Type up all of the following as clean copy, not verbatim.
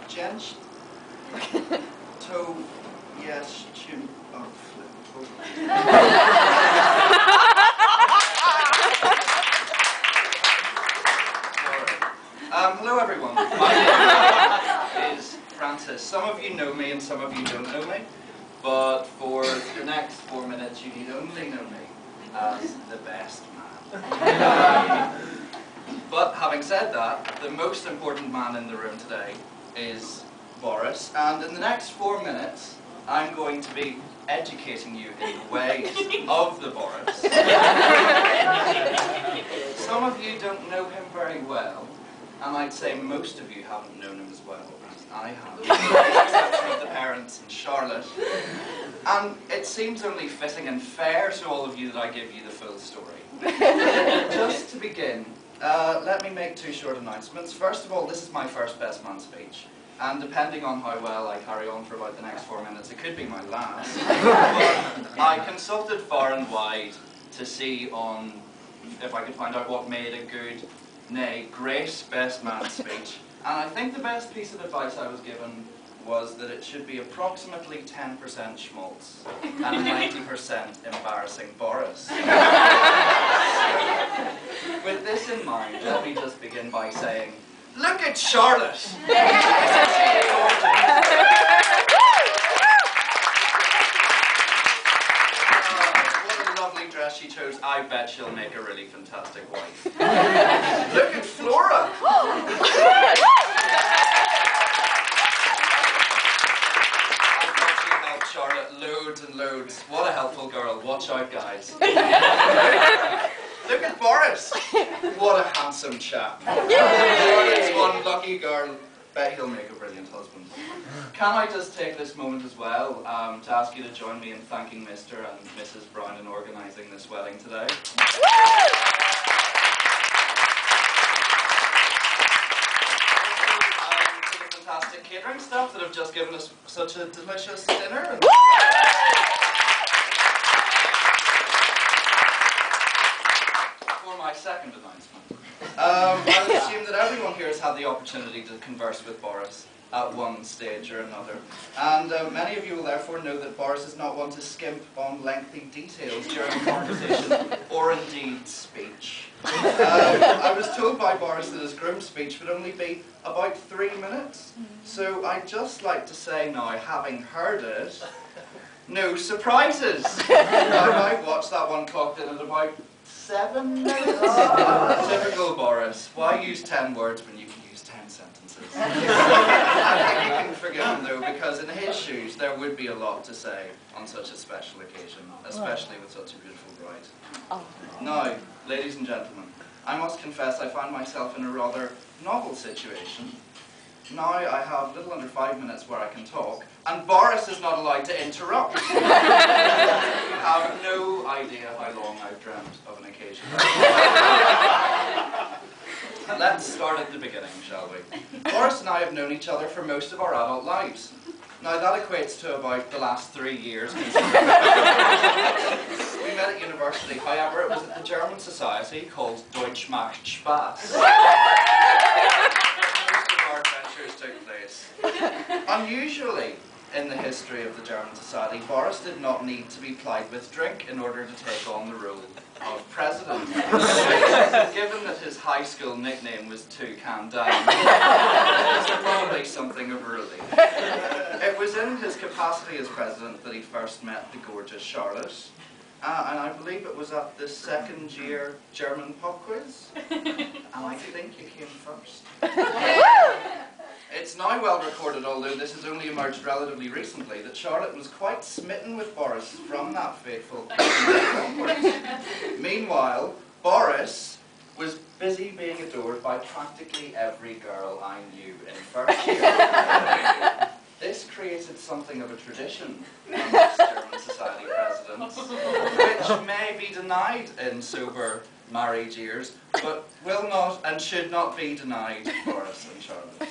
Gent to yes chim hello everyone. My name is Francis. Some of you know me and some of you don't know me, but for the next 4 minutes you need only know me as the best man. But having said that, the most important man in the room today is Boris, and in the next 4 minutes I'm going to be educating you in the ways of the Boris. Some of you don't know him very well, and I'd say most of you haven't known him as well as I have, with the exception of the parents and Charlotte. And it seems only fitting and fair to all of you that I give you the full story. Just to begin, let me make 2 short announcements. First of all, this is my first Best Man speech, and depending on how well I carry on for about the next 4 minutes, it could be my last. But I consulted far and wide to see if I could find out what made a good, nay, great Best Man speech, and I think the best piece of advice I was given was that it should be approximately 10% schmaltz and 90% embarrassing Boris. With this in mind, let me just begin by saying, look at Charlotte! Isn't she gorgeous? What a lovely dress she chose. I bet she'll make a really fantastic wife. Look at Flora! Charlotte, loads and loads. What a helpful girl. Watch out, guys. Look at Boris. What a handsome chap. Charlotte's one lucky girl. Bet he'll make a brilliant husband. Can I just take this moment as well to ask you to join me in thanking Mr. and Mrs. Brown in organising this wedding today. Fantastic catering staff that have just given us such a delicious dinner. For my second announcement, I would assume that everyone here has had the opportunity to converse with Boris at one stage or another, and many of you will therefore know that Boris is not one to skimp on lengthy details during a conversation or indeed speech. I was told by Boris that his groom speech would only be about 3 minutes, so I'd just like to say now, having heard it, no surprises! I might watch that one clocked in at about 7 minutes. Typical Boris. Why use 10 words when you can use 10 sentences? I think you can forgive him though, because in his shoes there would be a lot to say on such a special occasion, especially with such a beautiful bride. Now, ladies and gentlemen, I must confess I find myself in a rather novel situation. Now I have little under 5 minutes where I can talk, and Boris is not allowed to interrupt. You have no idea how long I've dreamt of an occasion. Let's start at the beginning, shall we? Boris and I have known each other for most of our adult lives. Now that equates to about the last 3 years. We met at university, however it was at the German society called Deutsch macht Spaß. Most of our adventures took place. Unusually, in the history of the German society, Boris did not need to be plied with drink in order to take on the role of president. Given that his high school nickname was Toucan Dan, it was probably something of a relief. It was in his capacity as president that he first met the gorgeous Charlotte, and I believe it was at the 2nd year German pub quiz, and I think you came first. It's now well recorded, although this has only emerged relatively recently, that Charlotte was quite smitten with Boris from that fateful onwards. Meanwhile, Boris was busy being adored by practically every girl I knew in first year. This created something of a tradition amongst German society presidents, which may be denied in sober married years, but will not and should not be denied Boris and Charlotte.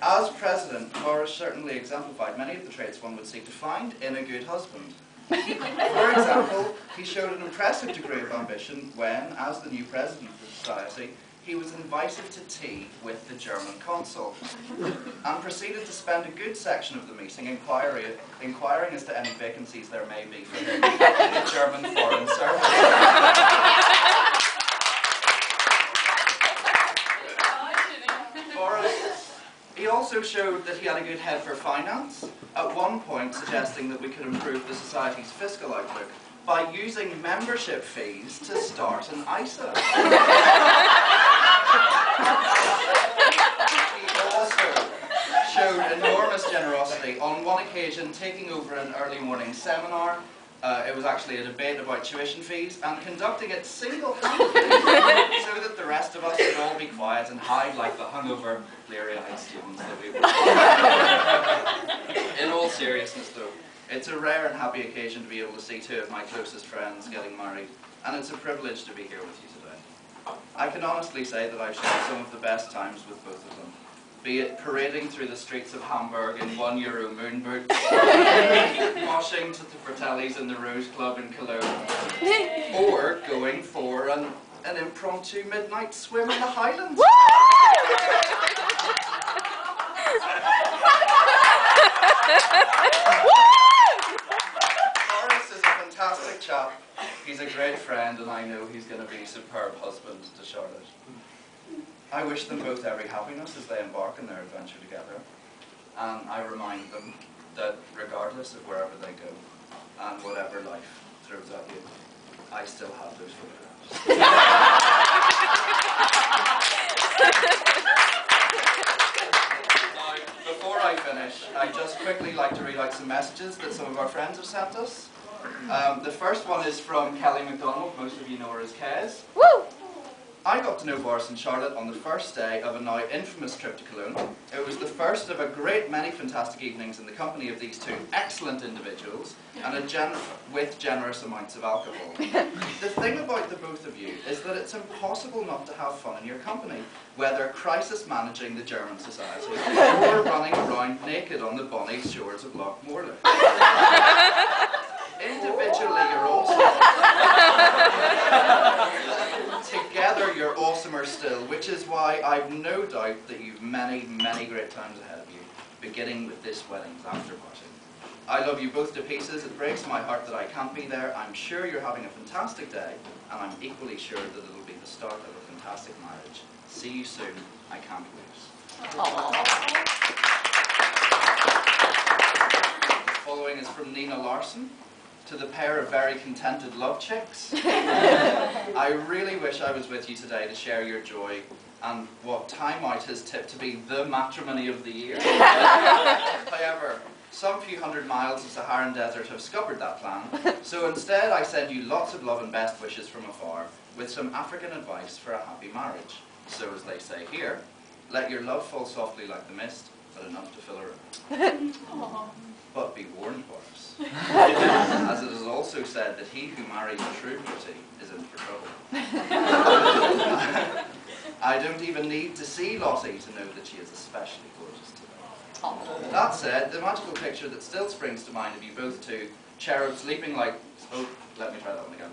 As president, Boris certainly exemplified many of the traits one would seek to find in a good husband. For example, he showed an impressive degree of ambition when, as the new president of the society, he was invited to tea with the German consul and proceeded to spend a good section of the meeting inquiring as to any vacancies there may be for him in the German Foreign Service. He also showed that he had a good head for finance, at one point suggesting that we could improve the society's fiscal outlook by using membership fees to start an ISA. He also showed enormous generosity, on one occasion taking over an early morning seminar. It was actually a debate about tuition fees, and conducting it single-handedly so that the rest of us could all be quiet and hide like the hungover bleary-eyed students that we were. In all seriousness though, it's a rare and happy occasion to be able to see two of my closest friends getting married, and it's a privilege to be here with you today. I can honestly say that I've shared some of the best times with both of them. Be it parading through the streets of Hamburg in €1 moon boots, moshing to the Fratellis in the Rose Club in Cologne, or going for an impromptu midnight swim in the Highlands. Boris is a fantastic chap. He's a great friend, and I know he's going to be a superb husband to Charlotte. I wish them both every happiness as they embark on their adventure together, and I remind them that regardless of wherever they go and whatever life throws at you, I still have those photographs. Now, before I finish, I'd just quickly like to read out some messages that some of our friends have sent us. The first one is from Kelly MacDonald, most of you know her as Kez. Woo! I got to know Boris and Charlotte on the first day of a now infamous trip to Cologne. It was the first of a great many fantastic evenings in the company of these two excellent individuals and with generous amounts of alcohol. The thing about the both of you is that it's impossible not to have fun in your company, whether crisis managing the German society or running around naked on the bonny shores of Loch Morley. Individually, you're awesome. Together, you're awesomer still, which is why I've no doubt that you've many, many great times ahead of you, beginning with this wedding's after party. I love you both to pieces. It breaks my heart that I can't be there. I'm sure you're having a fantastic day, and I'm equally sure that it'll be the start of a fantastic marriage. See you soon. I can't wait. The following is from Nina Larson. To the pair of very contented love chicks. I really wish I was with you today to share your joy and what Time Out has tipped to be the matrimony of the year. However, some few hundred miles of Saharan desert have scuppered that plan, so instead I send you lots of love and best wishes from afar with some African advice for a happy marriage. So as they say here, let your love fall softly like the mist, but enough to fill a room. But be warned, Boris, as it is also said that he who marries a true beauty is in for trouble. I don't even need to see Lottie to know that she is especially gorgeous today. That said, the magical picture that still springs to mind of you both two cherubs leaping like... Oh, let me try that one again.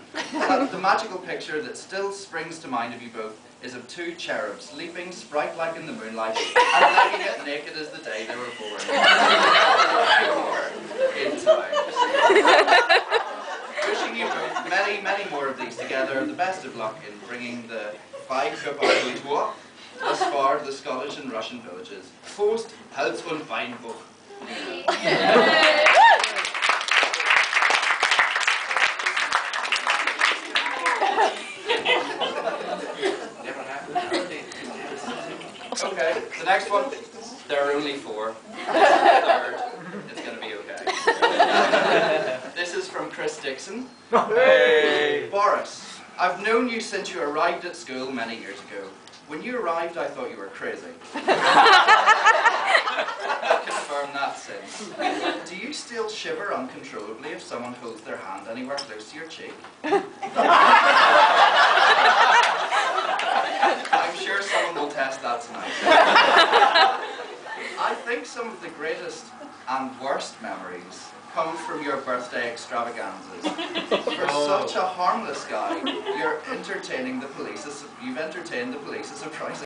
The magical picture that still springs to mind of you both is of two cherubs leaping sprite-like in the moonlight and legging it naked as the day they were born. In time. Wishing you both many, many more of these together. The best of luck in bringing the Weihkörper tour thus far to the Scottish and Russian villages. Prost, Hals und Weinbuch. Okay, the next one, there are only 4. Third, it's going to be okay. This is from Chris Dixon. Hey. Boris, I've known you since you arrived at school many years ago. When you arrived, I thought you were crazy. I've confirmed that since. Do you still shiver uncontrollably if someone holds their hand anywhere close to your cheek? I'm sure someone will test that tonight. I think some of the greatest and worst memories come from your birthday extravaganzas. For such a harmless guy, you've entertained the police a surprising